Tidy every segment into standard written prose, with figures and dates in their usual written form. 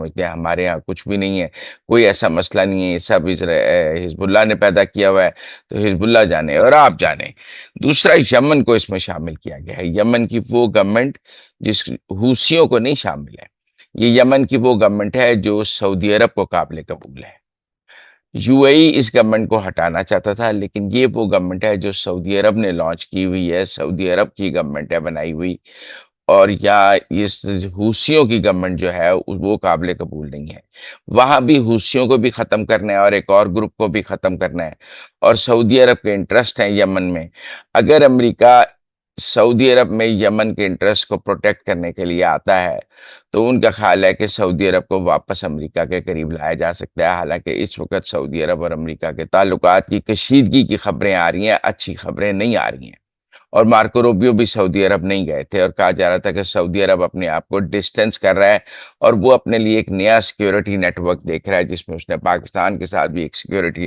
سمجھتے ہیں ہمارے یہاں کچھ بھی نہیں ہے، کوئی ایسا مسئلہ نہیں ہے، یہ سب حزب اللہ نے پیدا کیا ہوا ہے، تو حزب اللہ جانے اور آپ جانے۔ دوسرا، یمن کو اس میں شامل کیا گیا ہے، یمن کی وہ گورنمنٹ جس حوثیوں کو نہیں شامل ہے، یہ یمن کی وہ گورنمنٹ ہے جو سعودی عرب کو قابل قبول ہے۔ You a E us government کو ہٹانا چاہتا تھا، لیکن یہ وہ گورنمنٹ ہے جو سعودی عرب نے لانچ کی ہوئی ہے، سعودی عرب کی گورنمنٹ ہے بنائی ہوئی، اور یا اس حوثیوں کی گورنمنٹ جو ہے وہ قابل قبول نہیں ہے۔ وہاں بھی حوثیوں کو بھی ختم کرنا ہے اور ایک اور گروپ کو بھی ختم کرنا ہے، اور سعودی عرب کے انٹرسٹ ہیں یمن میں۔ اگر امریکہ سعودی عرب میں یمن کے انٹرسٹ کو پروٹیکٹ کرنے کے لیے آتا ہے تو ان کا خیال ہے کہ سعودی عرب کو واپس امریکہ کے قریب لایا جا سکتا ہے، حالانکہ اس وقت سعودی عرب اور امریکہ کے تعلقات کی کشیدگی کی خبریں آ رہی ہیں، اچھی خبریں نہیں آ رہی ہیں۔ اور مارکو روبیو بھی سعودی عرب نہیں گئے تھے، اور کہا جا رہا تھا کہ سعودی عرب اپنے آپ کو ڈسٹینس کر رہا ہے اور وہ اپنے لیے ایک نیا سیکیورٹی نیٹ ورک دیکھ رہا ہے، جس میں اس نے پاکستان کے ساتھ بھی ایک سیکیورٹی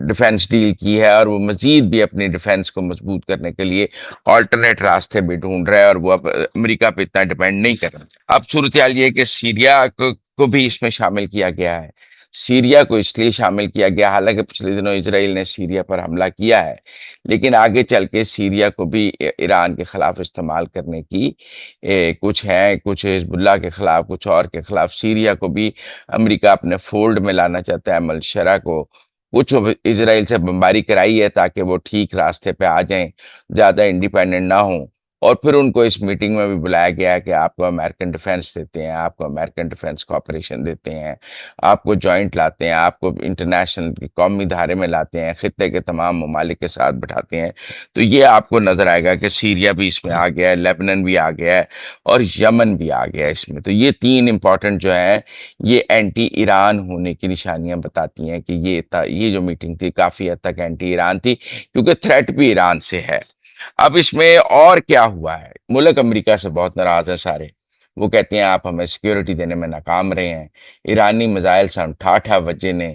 ڈیفنس ڈیل کی ہے، اور وہ مزید بھی اپنی ڈیفنس کو مضبوط کرنے کے لیے آلٹرنیٹ راستے بھی ڈھونڈ رہا ہے، اور وہ اب امریکہ پہ اتنا ڈیپینڈ نہیں کر رہا۔ اب صورتحال یہ ہے کہ سیریا کو بھی اس میں شامل کیا گیا ہے۔ سیریا کو اس لیے شامل کیا گیا، حالانکہ پچھلے دنوں اسرائیل نے سیریا پر حملہ کیا ہے، لیکن آگے چل کے سیریا کو بھی ایران کے خلاف استعمال کرنے کی کچھ ہیں، کچھ حزب اللہ کے خلاف، کچھ اور کے خلاف۔ سیریا کو بھی امریکہ اپنے فولڈ میں لانا چاہتا ہے، ملشرہ کو کچھ اسرائیل سے بمباری کرائی ہے تاکہ وہ ٹھیک راستے پہ آ جائیں، زیادہ انڈیپینڈنٹ نہ ہوں۔ اور پھر ان کو اس میٹنگ میں بھی بلایا گیا ہے کہ آپ کو امریکن ڈیفنس دیتے ہیں، آپ کو امریکن ڈیفنس کوآپریشن دیتے ہیں، آپ کو جوائنٹ لاتے ہیں، آپ کو انٹرنیشنل قومی دھارے میں لاتے ہیں، خطے کے تمام ممالک کے ساتھ بٹھاتے ہیں۔ تو یہ آپ کو نظر آئے گا کہ سیریا بھی اس میں آ گیا ہے، لیبنن بھی آ گیا ہے، اور یمن بھی آ گیا ہے اس میں۔ تو یہ تین امپورٹنٹ جو ہیں، یہ اینٹی ایران ہونے کی نشانیاں بتاتی ہیں کہ یہ جو میٹنگ تھی کافی حد تک اینٹی ایران تھی، کیونکہ تھریٹ بھی ایران سے ہے۔ اب اس میں اور کیا ہوا ہے، ملک امریکہ سے بہت ناراض ہے سارے، وہ کہتے ہیں آپ ہمیں سیکیورٹی دینے میں ناکام رہے ہیں، ایرانی میزائل سن ٹھاٹھا بجے نے،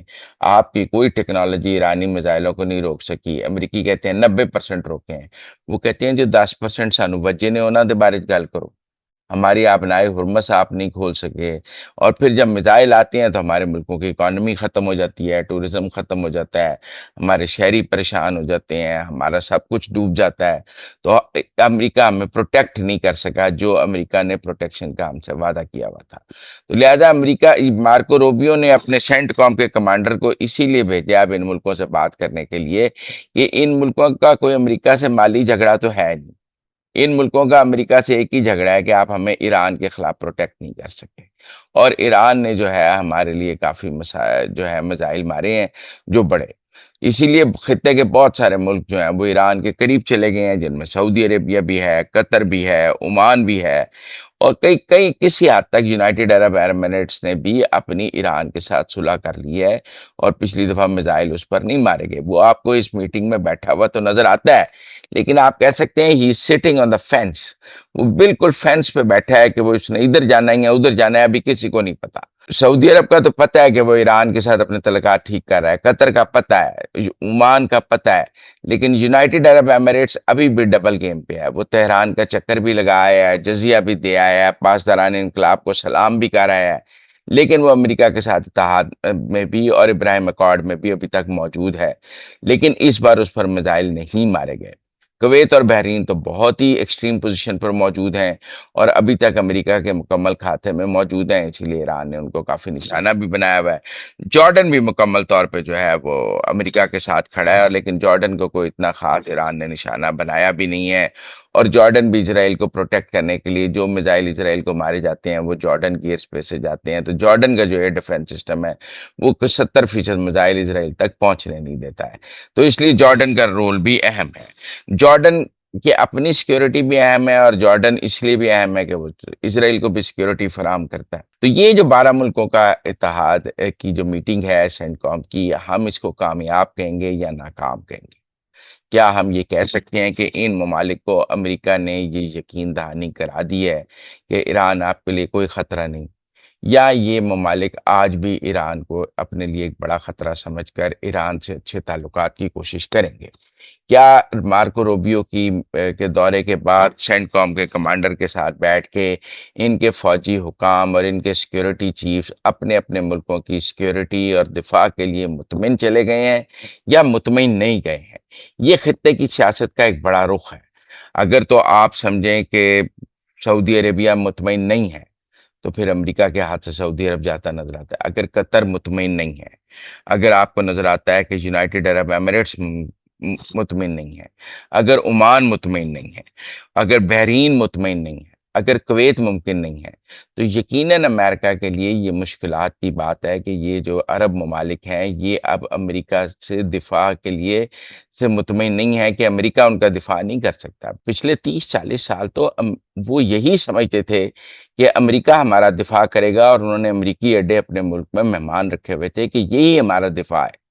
آپ کی کوئی ٹیکنالوجی ایرانی میزائلوں کو نہیں روک سکی۔ امریکی کہتے ہیں 90% روکے ہیں، وہ کہتے ہیں جو 10% سانو بجے نے انہوں دے بارے گل کرو، ہماری آبنائے حرمس آپ نہیں کھول سکے۔ اور پھر جب میزائل آتے ہیں تو ہمارے ملکوں کی اکانومی ختم ہو جاتی ہے، ٹورزم ختم ہو جاتا ہے، ہمارے شہری پریشان ہو جاتے ہیں، ہمارا سب کچھ ڈوب جاتا ہے۔ تو امریکہ ہمیں پروٹیکٹ نہیں کر سکا جو امریکہ نے پروٹیکشن کا ہم سے وعدہ کیا ہوا تھا۔ تو لہذا امریکہ، مارکو روبیو نے اپنے سینٹ کام کے کمانڈر کو اسی لیے بھیجا اب ان ملکوں سے بات کرنے کے لیے کہ ان ملکوں کا کوئی امریکہ سے مالی جھگڑا تو ہے نہیں، ان ملکوں کا امریکہ سے ایک ہی جھگڑا ہے کہ آپ ہمیں ایران کے خلاف پروٹیکٹ نہیں کر سکے، اور ایران نے جو ہے ہمارے لیے کافی جو ہے میزائل مارے ہیں جو بڑے، اسی لیے خطے کے بہت سارے ملک جو ہیں وہ ایران کے قریب چلے گئے ہیں، جن میں سعودی عربیہ بھی ہے، قطر بھی ہے، عمان بھی ہے، اور کئی کسی حد تک یونائٹڈ عرب ایمریٹس نے بھی اپنی ایران کے ساتھ صلح کر لی ہے، اور پچھلی دفعہ میزائل اس پر نہیں مارے گئے۔ وہ آپ کو اس میٹنگ میں بیٹھا ہوا تو نظر آتا ہے، لیکن آپ کہہ سکتے ہیں he sitting on the fans, وہ بالکل فینس پہ بیٹھا ہے کہ وہ اس نے ادھر جانا ہے یا ادھر جانا ہے، ابھی کسی کو نہیں پتا۔ سعودی عرب کا تو پتہ ہے کہ وہ ایران کے ساتھ اپنے تعلقات ٹھیک کر رہا ہے، قطر کا پتہ ہے، عمان کا پتہ ہے، لیکن یونائٹڈ عرب ایمریٹس ابھی بھی ڈبل گیم پہ ہے۔ وہ تہران کا چکر بھی لگایا ہے، جزیہ بھی دے آیا ہے، پاسداران انقلاب کو سلام بھی کر رہا ہے، لیکن وہ امریکہ کے ساتھ اتحاد میں بھی اور ابراہیم اکارڈ میں بھی ابھی تک موجود ہے، لیکن اس بار اس پر میزائل نہیں مارے گئے۔ کویت اور بحرین تو بہت ہی ایکسٹریم پوزیشن پر موجود ہیں اور ابھی تک امریکہ کے مکمل کھاتے میں موجود ہیں، اسی لیے ایران نے ان کو کافی نشانہ بھی بنایا ہوا ہے۔ جارڈن بھی مکمل طور پہ جو ہے وہ امریکہ کے ساتھ کھڑا ہے، لیکن جارڈن کو کوئی اتنا خاص ایران نے نشانہ بنایا بھی نہیں ہے، اور جارڈن بھی اسرائیل کو پروٹیکٹ کرنے کے لیے جو میزائل اسرائیل کو مارے جاتے ہیں وہ جارڈن کی ایئر اسپیس سے جاتے ہیں، تو جارڈن کا جو ایئر ڈیفنس سسٹم ہے وہ 70% میزائل اسرائیل تک پہنچنے نہیں دیتا ہے، تو اس لیے جارڈن کا رول بھی اہم ہے۔ جارڈن کی اپنی سیکیورٹی بھی اہم ہے، اور جارڈن اس لیے بھی اہم ہے کہ وہ اسرائیل کو بھی سیکیورٹی فراہم کرتا ہے۔ تو یہ جو 12 ملکوں کا اتحاد کی جو میٹنگ ہے سینٹ کام کی، ہم اس کو کامیاب کہیں گے یا ناکام کہیں گے؟ کیا ہم یہ کہہ سکتے ہیں کہ ان ممالک کو امریکہ نے یہ یقین دہانی کرا دی ہے کہ ایران آپ کے لیے کوئی خطرہ نہیں؟ یا یہ ممالک آج بھی ایران کو اپنے لیے ایک بڑا خطرہ سمجھ کر ایران سے اچھے تعلقات کی کوشش کریں گے؟ کیا مارکو روبیو کے دورے کے بعد سینٹ کام کے کمانڈر کے ساتھ بیٹھ کے ان کے فوجی حکام اور ان کے سیکیورٹی چیفز اپنے اپنے ملکوں کی سیکیورٹی اور دفاع کے لیے مطمئن چلے گئے ہیں یا مطمئن نہیں گئے ہیں؟ یہ خطے کی سیاست کا ایک بڑا رخ ہے۔ اگر تو آپ سمجھیں کہ سعودی عربیہ مطمئن نہیں ہے تو پھر امریکہ کے ہاتھ سے سعودی عرب جاتا نظر آتا ہے۔ اگر قطر مطمئن نہیں ہے، اگر آپ کو نظر آتا ہے کہ یونائٹڈ عرب ایمریٹس مطمئن نہیں ہے، اگر عمان مطمئن نہیں ہے، اگر بحرین مطمئن نہیں ہے، اگر کویت ممکن نہیں ہے، تو یقیناً امریکہ کے لیے یہ مشکلات کی بات ہے کہ یہ جو عرب ممالک ہیں یہ اب امریکہ سے دفاع کے لیے سے مطمئن نہیں ہے کہ امریکہ ان کا دفاع نہیں کر سکتا۔ پچھلے 30-40 سال تو وہ یہی سمجھتے تھے کہ امریکہ ہمارا دفاع کرے گا، اور انہوں نے امریکی اڈے اپنے ملک میں مہمان رکھے ہوئے تھے کہ یہی ہمارا دفاع ہے۔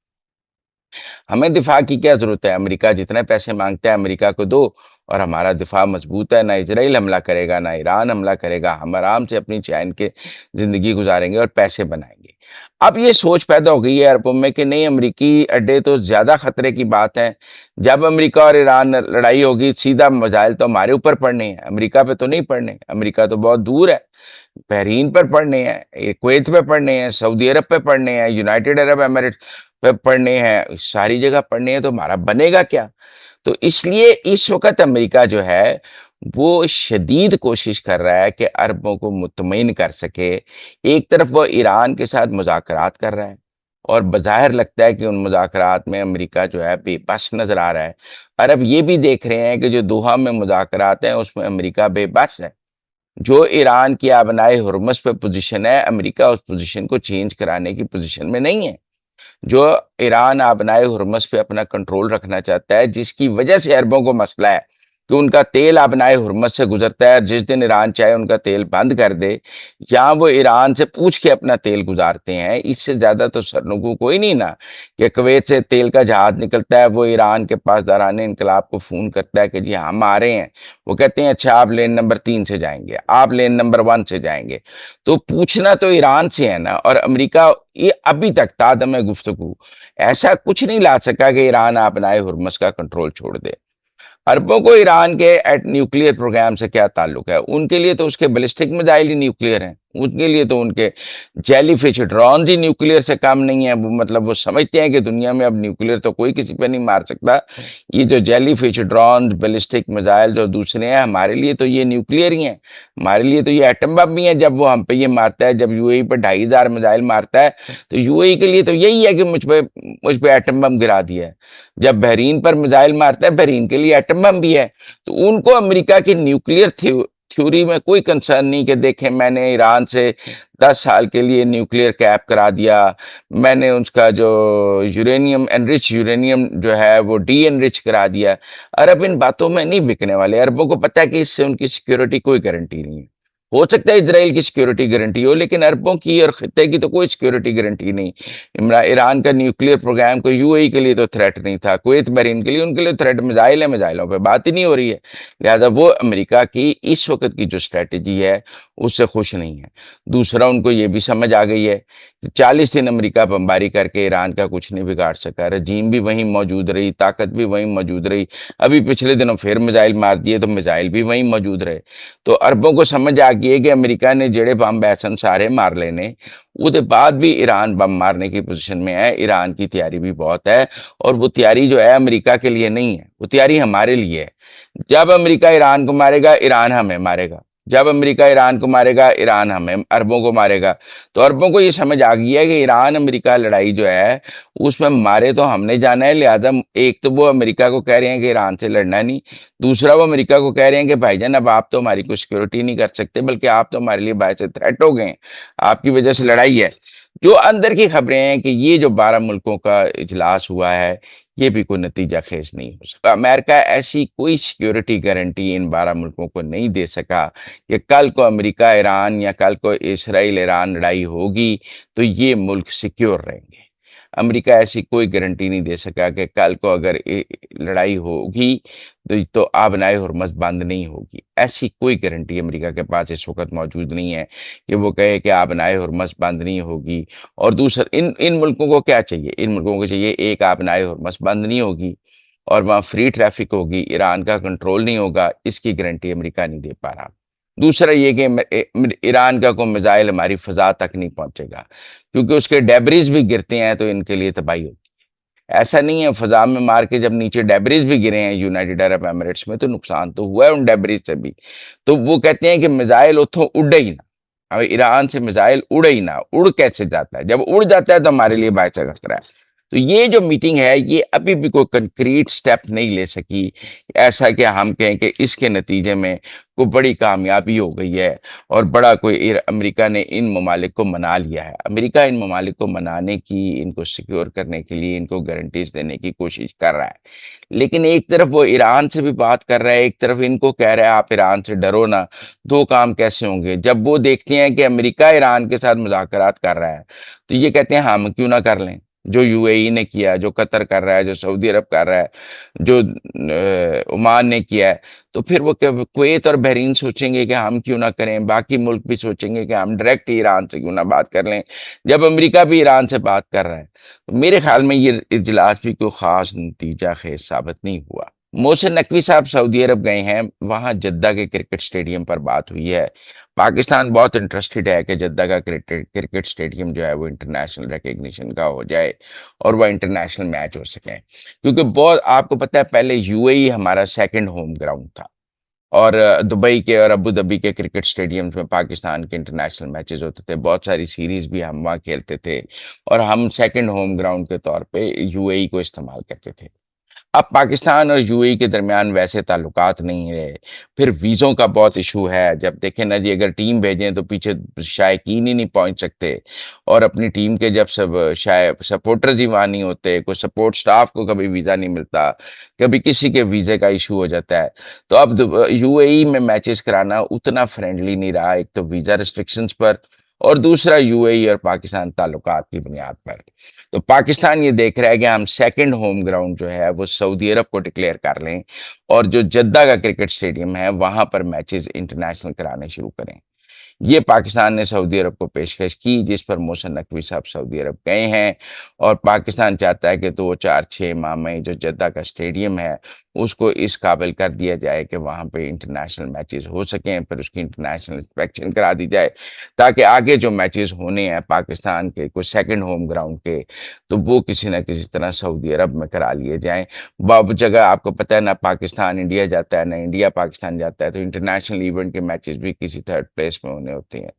ہمیں دفاع کی کیا ضرورت ہے؟ امریکہ جتنے پیسے مانگتا ہے امریکہ کو دو، اور ہمارا دفاع مضبوط ہے، نہ اسرائیل حملہ کرے گا، نہ ایران حملہ کرے گا، ہم آرام سے اپنی چین کے زندگی گزاریں گے اور پیسے بنائیں گے۔ اب یہ سوچ پیدا ہو گئی ہے عربوں میں کہ نہیں، امریکی اڈے تو زیادہ خطرے کی بات ہے۔ جب امریکہ اور ایران لڑائی ہوگی سیدھا میزائل تو ہمارے اوپر پڑنے ہیں، امریکہ پہ تو نہیں پڑنے، امریکہ تو بہت دور ہے، بحرین پر پڑھنے ہیں، کویت پہ پڑھنے ہیں، سعودی عرب پہ پڑھنے ہیں، یونائٹڈ عرب ایمریٹس پہ پڑھنے ہیں، ساری جگہ پڑھنے ہیں، تو ہمارا بنے گا کیا؟ تو اس لیے اس وقت امریکہ جو ہے وہ شدید کوشش کر رہا ہے کہ عربوں کو مطمئن کر سکے۔ ایک طرف وہ ایران کے ساتھ مذاکرات کر رہا ہے، اور بظاہر لگتا ہے کہ ان مذاکرات میں امریکہ جو ہے بے بس نظر آ رہا ہے۔ عرب یہ بھی دیکھ رہے ہیں کہ جو دوحہ میں مذاکرات ہیں اس میں امریکہ بے بس ہے۔ جو ایران کی آبنائے ہرمز پہ پوزیشن ہے، امریکہ اس پوزیشن کو چینج کرانے کی پوزیشن میں نہیں ہے۔ جو ایران آبنائے ہرمز پہ اپنا کنٹرول رکھنا چاہتا ہے، جس کی وجہ سے عربوں کو مسئلہ ہے کہ ان کا تیل آبنائے ہرمز سے گزرتا ہے، جس دن ایران چاہے ان کا تیل بند کر دے، یا وہ ایران سے پوچھ کے اپنا تیل گزارتے ہیں۔ اس سے زیادہ تو سرنگو کوئی نہیں نا، کہ کویت سے تیل کا جہاز نکلتا ہے، وہ ایران کے پاس داران انقلاب کو فون کرتا ہے کہ جی ہم آ رہے ہیں، وہ کہتے ہیں اچھا آپ لین نمبر 3 سے جائیں گے، آپ لین نمبر 1 سے جائیں گے۔ تو پوچھنا تو ایران سے ہے نا، اور امریکہ یہ ابھی تک تادم گفتگو ایسا کچھ نہیں لا سکا کہ ایران اپنائے ہرمز کا کنٹرول چھوڑ دے۔ عربوں کو ایران کے ایٹ نیوکلیئر پروگرام سے کیا تعلق ہے؟ ان کے لیے تو اس کے بیلسٹک میزائل ہی نیوکلیئر ہیں، ان کے لیے تو ان کے جیلی فش ڈرونز ہی نیوکلیئر سے کام نہیں ہے۔ وہ مطلب وہ سمجھتے ہیں کہ دنیا میں اب نیوکلیئر تو کوئی کسی پہ نہیں مار سکتا، یہ جو jelly fish drones ballistic missile جو دوسرے ہیں، ہمارے لیے تو یہ نیوکلیئر ہی ہیں، ہمارے لیے تو یہ ایٹم بم بھی ہیں۔ جب وہ ہم پہ یہ مارتا ہے، جب یو اے ای پہ 2500 میزائل مارتا ہے، تو یو اے ای کے لیے تو یہی ہے کہ مجھ پہ ایٹم بم گرا دیا ہے۔ جب بحرین پر میزائل مارتا ہے، بحرین کے لیے ایٹم بم بھی ہے۔ تو ان کو امریکہ کی نیوکلیئر تھیوری میں کوئی کنسرن نہیں کہ دیکھیں میں نے ایران سے 10 سال کے لیے نیوکلیئر کیپ کرا دیا، میں نے اس کا جو یورینیم انرچ یورینیم جو ہے وہ ڈی انرچ کرا دیا۔ عرب ان باتوں میں نہیں بکنے والے۔ عربوں کو پتہ ہے کہ اس سے ان کی سیکیورٹی کوئی گارنٹی نہیں ہے۔ ہو سکتا ہے اسرائیل کی سیکیورٹی گارنٹی ہو، لیکن عربوں کی اور خطے کی تو کوئی سیکیورٹی گارنٹی نہیں۔ ایران کا نیوکلیئر پروگرام کو یو اے ای کے لیے تو تھریٹ نہیں تھا، کویت بحرین کے لیے ان کے لیے تھریٹ میزائل ہے، میزائلوں پہ بات ہی نہیں ہو رہی ہے۔ لہذا وہ امریکہ کی اس وقت کی جو اسٹریٹجی ہے اس سے خوش نہیں ہے۔ دوسرا، ان کو یہ بھی سمجھ آ گئی ہے کہ 40 دن امریکہ بمباری کر کے ایران کا کچھ نہیں بگاڑ سکا، رجیم بھی وہیں موجود رہی، طاقت بھی وہیں موجود رہی۔ ابھی پچھلے دنوں پھر میزائل مار دیے تو میزائل بھی وہیں موجود رہے۔ تو عربوں کو سمجھ آ گئی ہے کہ امریکہ نے جڑے بم بیسن سارے مار لینے، وہ بعد بھی ایران بم مارنے کی پوزیشن میں ہے۔ ایران کی تیاری بھی بہت ہے، اور وہ تیاری جو ہے امریکہ کے لیے نہیں ہے، وہ تیاری ہمارے لیے ہے۔ جب امریکہ ایران کو مارے گا، ایران ہمیں مارے گا۔ جب امریکہ ایران کو مارے گا، ایران ہمیں عربوں کو مارے گا۔ تو عربوں کو یہ سمجھ آ گئی ہے کہ ایران امریکہ لڑائی جو ہے اس میں مارے تو ہم نے جانا ہے۔ لہذا ایک تو وہ امریکہ کو کہہ رہے ہیں کہ ایران سے لڑنا نہیں، دوسرا وہ امریکہ کو کہہ رہے ہیں کہ بھائی جان اب آپ تو ہماری کوئی سیکورٹی نہیں کر سکتے، بلکہ آپ تو ہمارے لیے باعث تھریٹ ہو گئے ہیں، آپ کی وجہ سے لڑائی ہے۔ جو اندر کی خبریں ہیں کہ یہ جو 12 ملکوں کا اجلاس ہوا ہے یہ بھی کوئی نتیجہ خیز نہیں ہو سکا۔ امریکہ ایسی کوئی سیکیورٹی گارنٹی ان 12 ملکوں کو نہیں دے سکا کہ کل کو امریکہ ایران یا کل کو اسرائیل ایران لڑائی ہوگی تو یہ ملک سیکیور رہیں گے۔ امریکہ ایسی کوئی گارنٹی نہیں دے سکا کہ کل کو اگر لڑائی ہوگی تو آبنائے ہرمز بند نہیں ہوگی. ایسی کوئی گارنٹی امریکہ کے پاس اس وقت موجود نہیں ہے کہ وہ کہے کہ آبنائے ہرمز بند نہیں ہوگی. اور دوسرا ان ملکوں کو کیا چاہیے؟ ان ملکوں کو چاہیے ایک آبنائے ہرمز بند نہیں ہوگی اور وہاں فری ٹریفک ہوگی، ایران کا کنٹرول نہیں ہوگا، اس کی گارنٹی امریکہ نہیں دے پا رہا. دوسرا یہ کہ ایران کا کوئی میزائل ہماری فضا تک نہیں پہنچے گا، کیونکہ اس کے ڈیبریز بھی گرتے ہیں تو ان کے لیے تباہی ہوتی ہے. ایسا نہیں ہے فضا میں مار کے جب نیچے ڈیبریز بھی گرے ہیں یونائٹڈ عرب ایمریٹس میں تو نقصان تو ہوا ہے ان ڈیبریز سے بھی. تو وہ کہتے ہیں کہ میزائل اتوں اڑے ہی نہ. اب ایران سے میزائل اڑے ہی نہ، اڑ کیسے جاتا ہے؟ جب اڑ جاتا ہے تو ہمارے لیے باعث خطرہ ہے. تو یہ جو میٹنگ ہے یہ ابھی بھی کوئی کنکریٹ سٹیپ نہیں لے سکی ایسا کہ ہم کہیں کہ اس کے نتیجے میں کوئی بڑی کامیابی ہو گئی ہے اور بڑا کوئی امریکہ نے ان ممالک کو منا لیا ہے. امریکہ ان ممالک کو منانے کی، ان کو سیکیور کرنے کے لیے ان کو گارنٹیز دینے کی کوشش کر رہا ہے، لیکن ایک طرف وہ ایران سے بھی بات کر رہا ہے، ایک طرف ان کو کہہ رہا ہے آپ ایران سے ڈرو نہ. دو کام کیسے ہوں گے؟ جب وہ دیکھتے ہیں کہ امریکہ ایران کے ساتھ مذاکرات کر رہا ہے تو یہ کہتے ہیں ہم کیوں نہ کر لیں؟ جو یو اے ای نے کیا، جو قطر کر رہا ہے، جو سعودی عرب کر رہا ہے، جو عمان نے کیا ہے، تو پھر وہ کویت اور بحرین سوچیں گے کہ ہم کیوں نہ کریں، باقی ملک بھی سوچیں گے کہ ہم ڈائریکٹ ایران سے کیوں نہ بات کر لیں جب امریکہ بھی ایران سے بات کر رہا ہے. تو میرے خیال میں یہ اجلاس بھی کوئی خاص نتیجہ خیز ثابت نہیں ہوا. محسن نقوی صاحب سعودی عرب گئے ہیں، وہاں جدہ کے کرکٹ سٹیڈیم پر بات ہوئی ہے. پاکستان بہت انٹرسٹڈ ہے کہ جدہ کا کرکٹ سٹیڈیم جو ہے وہ انٹرنیشنل ریکگنیشن کا ہو جائے اور وہ انٹرنیشنل میچ ہو سکیں، کیونکہ بہت آپ کو پتہ ہے پہلے یو اے ای ہمارا سیکنڈ ہوم گراؤنڈ تھا اور دبئی کے اور ابو دھبی کے کرکٹ سٹیڈیمز میں پاکستان کے انٹرنیشنل میچز ہوتے تھے، بہت ساری سیریز بھی ہم وہاں کھیلتے تھے اور ہم سیکنڈ ہوم گراؤنڈ کے طور پہ یو اے ای کو استعمال کرتے تھے. اب پاکستان اور یو اے ای کے درمیان ویسے تعلقات نہیں رہے. پھر ویزوں کا بہت ایشو ہے. جب دیکھیں نا جی اگر ٹیم بھیجیں تو پیچھے شائقین ہی نہیں پہنچ سکتے اور اپنی ٹیم کے جب سپورٹرز ہی وہاں نہیں ہوتے، کوئی سپورٹ سٹاف کو کبھی ویزا نہیں ملتا، کبھی کسی کے ویزے کا ایشو ہو جاتا ہے. تو اب یو اے ای میں میچز کرانا اتنا فرینڈلی نہیں رہا، ایک تو ویزا ریسٹرکشنز پر اور دوسرا یو اے ای اور پاکستان تعلقات کی بنیاد پر. تو پاکستان یہ دیکھ رہا ہے کہ ہم سیکنڈ ہوم گراؤنڈ جو ہے وہ سعودی عرب کو ڈکلیئر کر لیں اور جو جدہ کا کرکٹ سٹیڈیم ہے وہاں پر میچز انٹرنیشنل کرانے شروع کریں. یہ پاکستان نے سعودی عرب کو پیشکش کی، جس پر محسن نقوی صاحب سعودی عرب گئے ہیں اور پاکستان چاہتا ہے کہ 2 4 6 ماہ میں جو جدہ کا سٹیڈیم ہے اس کو اس قابل کر دیا جائے کہ وہاں پہ انٹرنیشنل میچز ہو سکیں، پھر اس کی انٹرنیشنل انسپیکشن کرا دی جائے تاکہ آگے جو میچز ہونے ہیں پاکستان کے کوئی سیکنڈ ہوم گراؤنڈ کے تو وہ کسی نہ کسی طرح سعودی عرب میں کرا لیے جائیں. باب جگہ آپ کو پتہ ہے نہ پاکستان انڈیا جاتا ہے نہ انڈیا پاکستان جاتا ہے، تو انٹرنیشنل ایونٹ کے میچز بھی کسی تھرڈ پلیس میں ہونے ہوتے ہیں.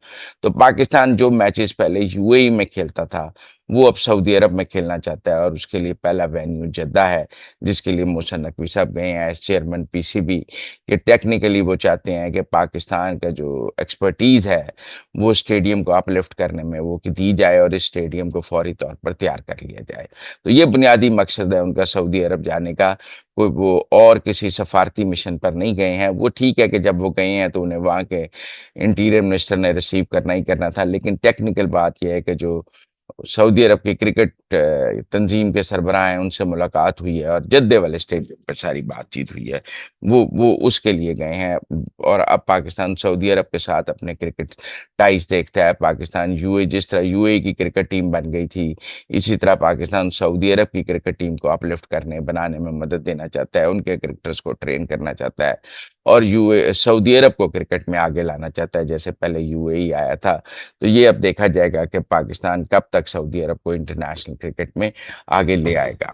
تو پاکستان جو میچز پہلے یو اے ای میں کھیلتا تھا وہ اب سعودی عرب میں کھیلنا چاہتا ہے اور اس کے لیے پہلا وینیو جدہ ہے، جس کے لیے محسن نقوی صاحب گئے ہیں as chairman P C B. کہ ٹیکنیکلی وہ چاہتے ہیں کہ پاکستان کا جو ایکسپرٹیز ہے وہ اسٹیڈیم کو اپ لفٹ کرنے میں وہ دی جائے اور اس اسٹیڈیم کو فوری طور پر تیار کر لیا جائے. تو یہ بنیادی مقصد ہے ان کا سعودی عرب جانے کا. کوئی وہ اور کسی سفارتی مشن پر نہیں گئے ہیں. وہ ٹھیک ہے کہ جب وہ گئے ہیں تو انہیں وہاں کے انٹیریئر منسٹر نے ریسیو کرنا ہی کرنا تھا، لیکن ٹیکنیکل بات یہ ہے کہ جو سعودی عرب کی کرکٹ تنظیم کے سربراہ ہیں ان سے ملاقات ہوئی ہے اور جدے والے اسٹیڈیم پر ساری بات چیت ہوئی ہے، وہ اس کے لیے گئے ہیں. اور اب پاکستان سعودی عرب کے ساتھ اپنے کرکٹ ٹائز دیکھتا ہے. پاکستان یو اے جس طرح یو اے کی کرکٹ ٹیم بن گئی تھی اسی طرح پاکستان سعودی عرب کی کرکٹ ٹیم کو اپ لفٹ کرنے بنانے میں مدد دینا چاہتا ہے، ان کے کرکٹرز کو ٹرین کرنا چاہتا ہے اور سعودی عرب کو کرکٹ میں آگے لانا چاہتا ہے جیسے پہلے یو اے ای آیا تھا. تو یہ اب دیکھا جائے گا کہ پاکستان کب تک سعودی عرب کو انٹرنیشنل کرکٹ میں آگے لے آئے گا.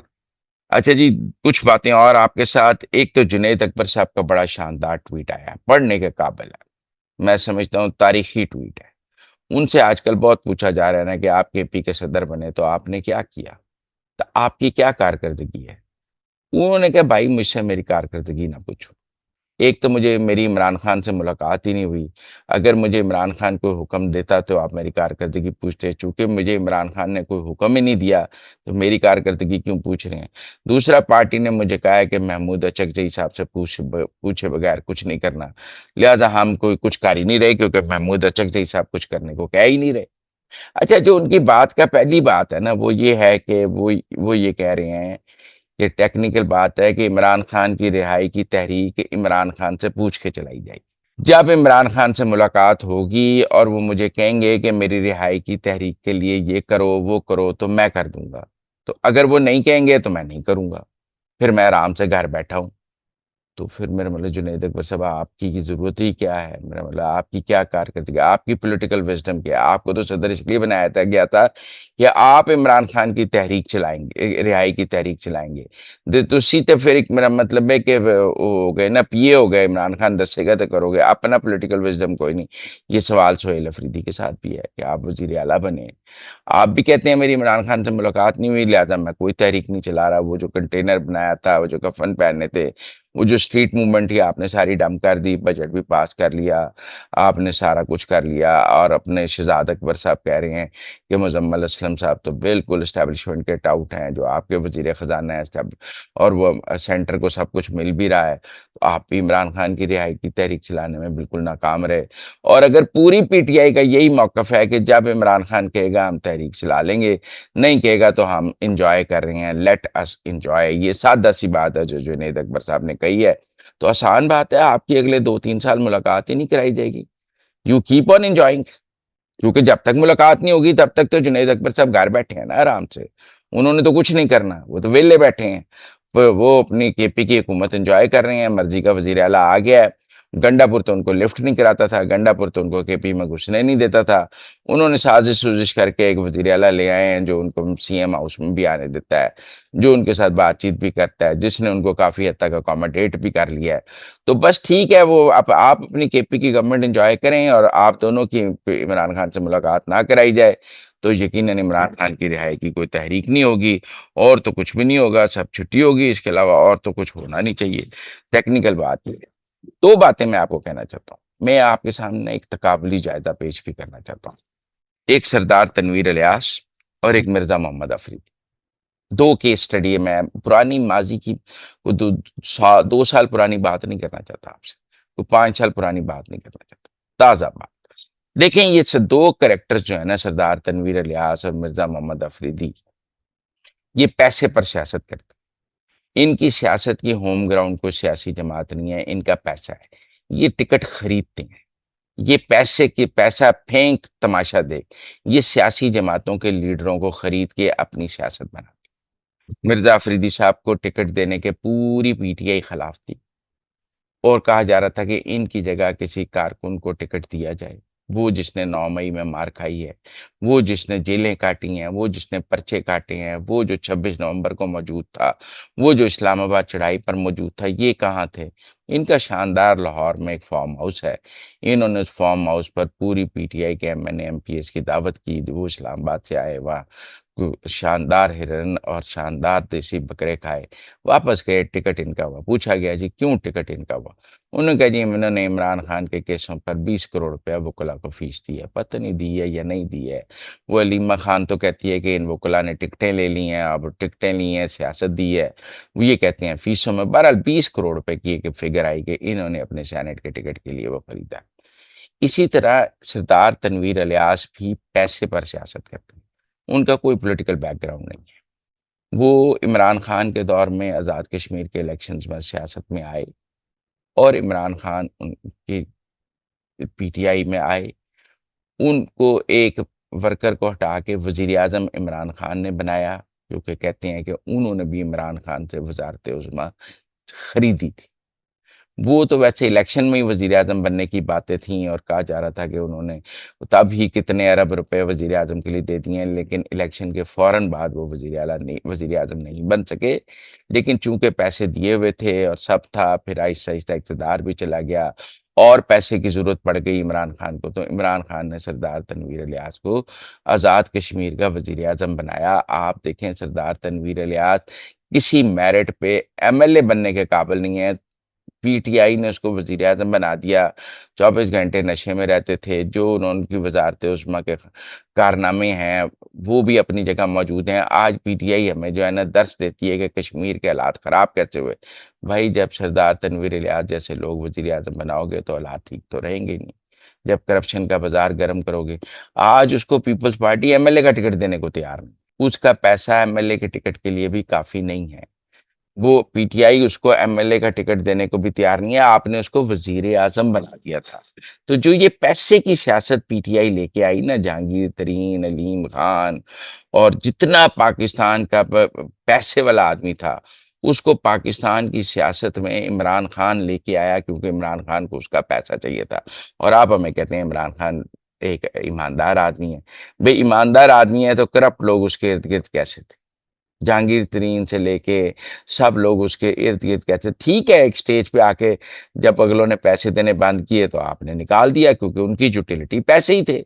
اچھا جی، کچھ باتیں اور آپ کے ساتھ. ایک تو جنید اکبر صاحب کا بڑا شاندار ٹویٹ آیا، پڑھنے کے قابل ہے، میں سمجھتا ہوں تاریخی ٹویٹ ہے. ان سے آج کل بہت پوچھا جا رہا ہے نا کہ آپ کے پی کے صدر بنے تو آپ نے کیا کیا، تو آپ کی کیا کارکردگی ہے. انہوں نے کہا بھائی مجھ سے میری کارکردگی نہ پوچھو. ایک تو مجھے میری عمران خان سے ملاقات ہی نہیں ہوئی. اگر مجھے عمران خان کوئی حکم دیتا تو آپ میری کارکردگی پوچھتے. چونکہ مجھے عمران خان نے کوئی حکم ہی نہیں دیا تو میری کارکردگی کیوں پوچھ رہے ہیں. دوسرا، پارٹی نے مجھے کہا ہے کہ محمود اچکزئی صاحب سے پوچھے بغیر کچھ نہیں کرنا، لہذا ہم کوئی کچھ کر ہی نہیں رہے کیونکہ محمود اچکزئی صاحب کچھ کرنے کو کہہ ہی نہیں رہے. اچھا جو ان کی بات کا پہلی بات ہے نا وہ یہ ہے کہ وہ یہ کہہ رہے ہیں کہ ٹیکنیکل بات ہے کہ عمران خان کی رہائی کی تحریک عمران خان سے پوچھ کے چلائی جائے گی۔ جب عمران خان سے ملاقات ہوگی اور وہ مجھے کہیں گے کہ میری رہائی کی تحریک کے لیے یہ کرو وہ کرو تو میں کر دوں گا، تو اگر وہ نہیں کہیں گے تو میں نہیں کروں گا، پھر میں آرام سے گھر بیٹھا ہوں۔ تو پھر میرا مطلب جنید اکبر صاحب آپ کی ضرورت ہی کیا ہے؟ میرا مطلب آپ کی کیا کارکردگی، آپ کی پولیٹیکل وزڈم کیا ہے؟ آپ کو تو صدر اس لیے بنایا تھا گیا تھا کہ آپ عمران خان کی تحریک چلائیں گے، رہائی کی تحریک چلائیں گے۔ تسی تے پھر ایک میرا مطلب ہے کہ وہ ہو گئے نا، پیے ہو گئے، عمران خان دسے گا تو کرو گے، اپنا پولیٹیکل وزڈم کوئی نہیں۔ یہ سوال سہیل افریدی کے ساتھ بھی ہے کہ آپ وزیر اعلیٰ بنے، آپ بھی کہتے ہیں میری عمران خان سے ملاقات نہیں ہوئی لہٰذا میں کوئی تحریک نہیں چلا رہا، وہ جو کنٹینر بنایا تھا، وہ جو کفن پہننے تھے، وہ جو اسٹریٹ موومنٹ تھی آپ نے ساری ڈم کر دی، بجٹ بھی پاس کر لیا، آپ نے سارا کچھ کر لیا، اور اپنے شہزاد اکبر صاحب کہہ رہے ہیں کہ مزمل اسلم صاحب تو بالکل اسٹیبلشمنٹ کے ٹاؤٹ ہیں جو آپ کے وزیر خزانہ ہیں، اور وہ سینٹر کو سب کچھ مل بھی رہا ہے، تو آپ بھی عمران خان کی رہائی کی تحریک چلانے میں بالکل ناکام رہے۔ اور اگر پوری پی ٹی آئی کا یہی موقف ہے کہ جب عمران خان کہے گا ہم تحریک چلا لیں گے، نہیں کہے گا تو ہم انجوائے کر رہے ہیں، لیٹ اس انجوائے، یہ سادہ سی بات ہے جو جنید اکبر صاحب نے کہی ہے، تو آسان بات ہے، آپ کی اگلے 2-3 سال ملاقات ہی نہیں کرائی جائے گی، یو کیپ آن انجوائنگ، کیونکہ جب تک ملاقات نہیں ہوگی تب تک تو جنید اکبر صاحب گھر بیٹھے ہیں نا آرام سے، انہوں نے تو کچھ نہیں کرنا، وہ تو ویلے بیٹھے ہیں، وہ اپنی کے پی کی حکومت انجوائے کر رہے ہیں، مرضی کا وزیر اعلیٰ آ گیا ہے، گنڈا پور تو ان کو لفٹ نہیں کراتا تھا، گنڈا پور تو ان کو کے پی میں گھسنے نہیں دیتا تھا، انہوں نے سازش سوزش کر کے ایک وزیر اعلیٰ لے آئے ہیں جو ان کو سی ایم ہاؤس میں بھی آنے دیتا ہے، جو ان کے ساتھ بات چیت بھی کرتا ہے، جس نے ان کو کافی حد تک اکوموڈیٹ بھی کر لیا ہے، تو بس ٹھیک ہے، وہ آپ اپنی کے پی کی گورنمنٹ انجوائے کریں اور آپ دونوں کی عمران خان سے ملاقات نہ کرائی جائے تو یقیناً عمران خان کی رہائی کی کوئی تحریک نہیں ہوگی، اور تو کچھ بھی نہیں ہوگا، سب چھٹی ہوگی، اس کے علاوہ اور تو کچھ ہونا نہیں چاہیے۔ ٹیکنیکل بات یہ ہے۔ دو باتیں میں آپ کو کہنا چاہتا ہوں، میں آپ کے سامنے ایک تقابلی جائزہ پیش بھی کرنا چاہتا ہوں، ایک سردار تنویر الیاس اور ایک مرزا محمد افریدی، دو کیس اسٹڈی ہے، میں پرانی ماضی کی 2 سال پرانی بات نہیں کرنا چاہتا آپ سے، کوئی 5 سال پرانی بات نہیں کرنا چاہتا، تازہ بات۔ دیکھیں یہ دو کریکٹر جو ہے نا، سردار تنویر الیاس اور مرزا محمد افریدی، یہ پیسے پر سیاست کرتے ہیں، ان کی سیاست کی ہوم گراؤنڈ کو سیاسی جماعت نہیں ہے، ان کا پیسہ ہے، یہ ٹکٹ خریدتے ہیں، یہ پیسے کی پیسہ پھینک تماشا دیکھ، یہ سیاسی جماعتوں کے لیڈروں کو خرید کے اپنی سیاست بنا، مرزا افریدی صاحب کو ٹکٹ دینے کے پوری پی ٹی آئی خلاف تھی، اور کہا جا رہا تھا کہ ان کی جگہ کسی کارکن کو ٹکٹ دیا جائے، وہ جس نے 9 مئی میں مار کھائی ہے، وہ جس نے جیلیں کاٹی ہیں، وہ جس نے پرچے کاٹے ہیں، وہ جو 26 نومبر کو موجود تھا، وہ جو اسلام آباد چڑھائی پر موجود تھا، یہ کہاں تھے؟ ان کا شاندار لاہور میں ایک فارم ہاؤس ہے، انہوں نے اس فارم ہاؤس پر پوری پی ٹی آئی کے M N A M P S کی دعوت کی، وہ اسلام آباد سے آئے، وہاں شاندار ہرن اور شاندار دیسی بکرے کھائے، واپس گئے، ٹکٹ ان کا ہوا، پوچھا گیا جی کیوں ٹکٹ ان کا ہوا؟ انہوں نے کہا جی انہوں نے عمران خان کے کیسوں پر 20 کروڑ روپے وکلا کو فیس دی ہے، پتہ نہیں دی ہے یا نہیں دی ہے، وہ علیمہ خان تو کہتی ہے کہ ان وکلا نے ٹکٹیں لے لی ہیں، اب ٹکٹیں لی ہیں، سیاست دی ہے، وہ یہ کہتے ہیں فیسوں میں، بہرحال 20 کروڑ روپے کی ایک فگر آئی کہ انہوں نے اپنے سینٹ کے ٹکٹ کے لیے وہ خریدا۔ اسی طرح سردار تنویر الیاس بھی پیسے پر سیاست کرتے ہیں، ان کا کوئی پولیٹیکل بیک گراؤنڈ نہیں ہے، وہ عمران خان کے دور میں آزاد کشمیر کے الیکشنز میں سیاست میں آئے، اور عمران خان ان کی پی ٹی آئی میں آئے، ان کو ایک ورکر کو ہٹا کے وزیر اعظم عمران خان نے بنایا، جو کہ کہتے ہیں کہ انہوں نے بھی عمران خان سے وزارت عظمیٰ خریدی تھی، وہ تو ویسے الیکشن میں ہی وزیر اعظم بننے کی باتیں تھیں، اور کہا جا رہا تھا کہ انہوں نے تب ہی کتنے ارب روپے وزیر اعظم کے لیے دے دیے ہیں، لیکن الیکشن کے فوراً بعد وہ وزیر اعظم نہیں بن سکے، لیکن چونکہ پیسے دیے ہوئے تھے اور سب تھا، پھر آہستہ آہستہ اقتدار بھی چلا گیا اور پیسے کی ضرورت پڑ گئی عمران خان کو، تو عمران خان نے سردار تنویر الیاس کو آزاد کشمیر کا وزیر اعظم بنایا۔ آپ دیکھیں سردار تنویر الیاس کسی میرٹ پہ ایم ایل اے بننے کے قابل نہیں ہے، پی ٹی آئی نے اس کو وزیر اعظم بنا دیا، 24 گھنٹے نشے میں رہتے تھے، جو انہوں کی وزارت عظمیٰ کے کارنامے ہیں وہ بھی اپنی جگہ موجود ہیں۔ آج پی ٹی آئی ہمیں جو ہے نا درس دیتی ہے کہ کشمیر کے حالات خراب کیسے ہوئے، بھائی جب سردار تنویر الیاس جیسے لوگ وزیر اعظم بناؤ گے تو حالات ٹھیک تو رہیں گے نہیں، جب کرپشن کا بازار گرم کرو گے. آج اس کو Peoples Party M L A کا ٹکٹ دینے کو تیار نہیں. اس کا پیسہ ایم ایل اے کے ٹکٹ کے لیے بھی کافی نہیں ہے. وہ پی ٹی آئی اس کو ایم ایل اے کا ٹکٹ دینے کو بھی تیار نہیں ہے. آپ نے اس کو وزیر اعظم بنا دیا تھا. تو جو یہ پیسے کی سیاست پی ٹی آئی لے کے آئی نا، جہانگیر ترین، علیم خان اور جتنا پاکستان کا پیسے والا آدمی تھا، اس کو پاکستان کی سیاست میں عمران خان لے کے آیا، کیونکہ عمران خان کو اس کا پیسہ چاہیے تھا. اور آپ ہمیں کہتے ہیں عمران خان ایک ایماندار آدمی ہے. بے ایماندار آدمی ہے تو کرپٹ لوگ اس کے ارد گرد کیسے تھے؟ جہانگیر ترین سے لے کے سب لوگ اس کے ارد گرد کہتے. ٹھیک ہے، ایک سٹیج پہ آ کے جب اگلوں نے پیسے دینے بند کیے تو آپ نے نکال دیا، کیونکہ ان کی یوٹیلٹی پیسے ہی تھے.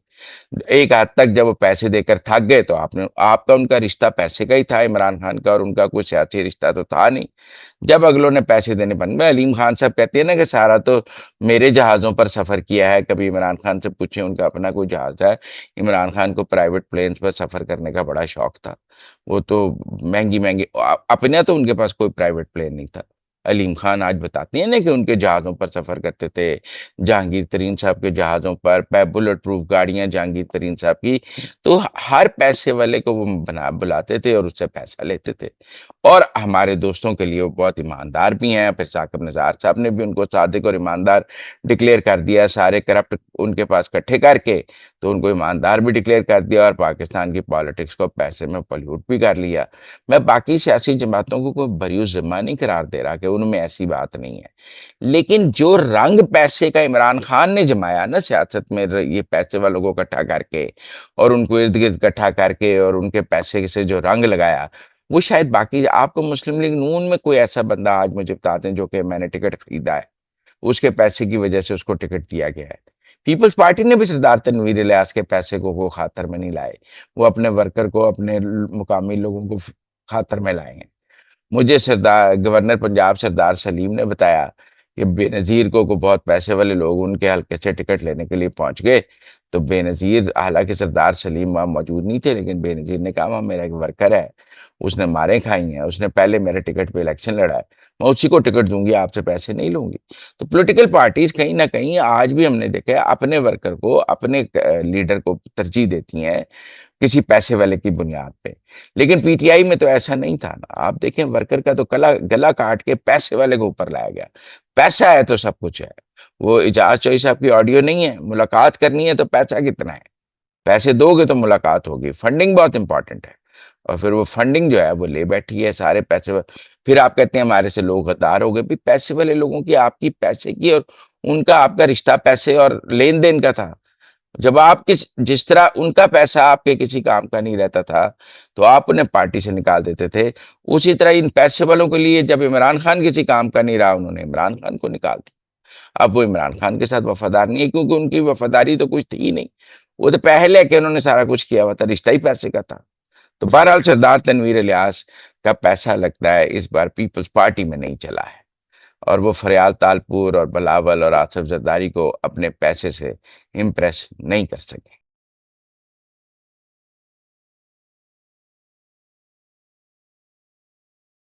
ایک حد تک جب وہ پیسے دے کر تھک گئے تو آپ کا ان کا رشتہ پیسے کا ہی تھا، عمران خان کا اور ان کا کوئی سیاسی رشتہ تو تھا نہیں. جب اگلوں نے پیسے دینے بند میں، علیم خان صاحب کہتے ہیں نا کہ سارا تو میرے جہازوں پر سفر کیا ہے. کبھی عمران خان سے پوچھیں، ان کا اپنا کوئی جہاز ہے. عمران خان کو پرائیویٹ پلینز پر سفر کرنے کا بڑا شوق تھا. وہ تو مہنگی مہنگی اپنے تو ان کے پاس کوئی پرائیویٹ پلین نہیں تھا. علیم خان آج بتاتے ہیں نا کہ ان کے جہازوں پر سفر کرتے تھے. جہانگیر ترین صاحب کے جہازوں پر بلٹ پروف گاڑیاں جہانگیر ترین صاحب کی. تو ہر پیسے والے کو وہ بلاتے تھے اور اس سے پیسہ لیتے تھے. اور ہمارے دوستوں کے لیے وہ بہت ایماندار بھی ہیں. پھر ثاقب نثار صاحب نے بھی ان کو صادق اور ایماندار ڈکلیئر کر دیا. سارے کرپٹ ان کے پاس اکٹھے کر کے تو ان کو ایماندار بھی ڈکلیئر کر دیا، اور پاکستان کی پالیٹکس کو پیسے میں پلیوٹ بھی کر لیا. میں باقی سیاسی جماعتوں کو کوئی بریو ذمہ نہیں قرار دے رہا کہ ان میں ایسی بات نہیں ہے، لیکن جو رنگ پیسے کا عمران خان نے جمایا نا سیاست میں، یہ پیسے والوں کو اکٹھا کر کے اور ان کو ارد گرد اکٹھا کر کے اور ان کے پیسے سے جو رنگ لگایا، وہ شاید باقی آپ کو مسلم لیگ نون میں کوئی ایسا بندہ آج مجھے بتا دیں جو کہ میں نے ٹکٹ خریدا ہے، اس کے پیسے کی وجہ سے اس کو ٹکٹ دیا گیا ہے. پیپلز پارٹی نے بھی سردار تنویر الیاس کے پیسے کو خاطر میں نہیں لائے. وہ اپنے ورکر کو، اپنے مقامی لوگوں کو خاطر میں لائے ہیں. مجھے گورنر پنجاب سردار سلیم نے بتایا کہ بے نظیر کو بہت پیسے والے لوگ ان کے حلقے سے ٹکٹ لینے کے لیے پہنچ گئے. تو بے نظیر، حالانکہ سردار سلیم وہاں موجود نہیں تھے، لیکن بے نظیر نے کہا وہاں میرا ایک ورکر ہے، اس نے مارے کھائی ہیں، اس نے پہلے میرے ٹکٹ پہ الیکشن لڑا ہے، میں اسی کو ٹکٹ دوں گی، آپ سے پیسے نہیں لوں گی. تو پولیٹیکل پارٹیز کہیں نہ کہیں آج بھی ہم نے دیکھا ہے اپنے ورکر کو، اپنے لیڈر کو ترجیح دیتی ہیں کسی پیسے والے کی بنیاد پہ. لیکن پی ٹی آئی میں تو ایسا نہیں تھا نا. آپ دیکھیں ورکر کا تو گلا کاٹ کے پیسے والے کو اوپر لایا گیا. پیسہ ہے تو سب کچھ ہے. وہ اجاز چوئی صاحب کی آڈیو نہیں ہے، ملاقات کرنی ہے تو پیسہ کتنا ہے؟ پیسے دو گے تو ملاقات ہوگی. فنڈنگ بہت امپورٹنٹ ہے، اور پھر وہ فنڈنگ جو ہے وہ لے بیٹھی ہے سارے پیسے. پھر آپ کہتے ہیں ہمارے سے لوگ غدار ہو گئے. بھی پیسے والے لوگوں کی، آپ کی پیسے کی اور ان کا آپ کا رشتہ پیسے اور لین دین کا تھا. جب آپ جس طرح ان کا پیسہ آپ کے کسی کام کا نہیں رہتا تھا تو آپ انہیں پارٹی سے نکال دیتے تھے، اسی طرح ان پیسے والوں کے لیے جب عمران خان کسی کام کا نہیں رہا، انہوں نے عمران خان کو نکال دیا. اب وہ عمران خان کے ساتھ وفادار نہیں ہے، کیونکہ ان کی وفاداری تو کچھ تھی ہی نہیں. وہ تو پہلے کہ انہوں نے سارا کچھ کیا ہوا تھا، رشتہ ہی پیسے کا تھا. تو بہرحال سردار تنویر الیاس کا پیسہ لگتا ہے اس بار پیپلز پارٹی میں نہیں چلا ہے، اور وہ فریال تالپور اور بلاول اور آصف زرداری کو اپنے پیسے سے امپریس نہیں کر سکے.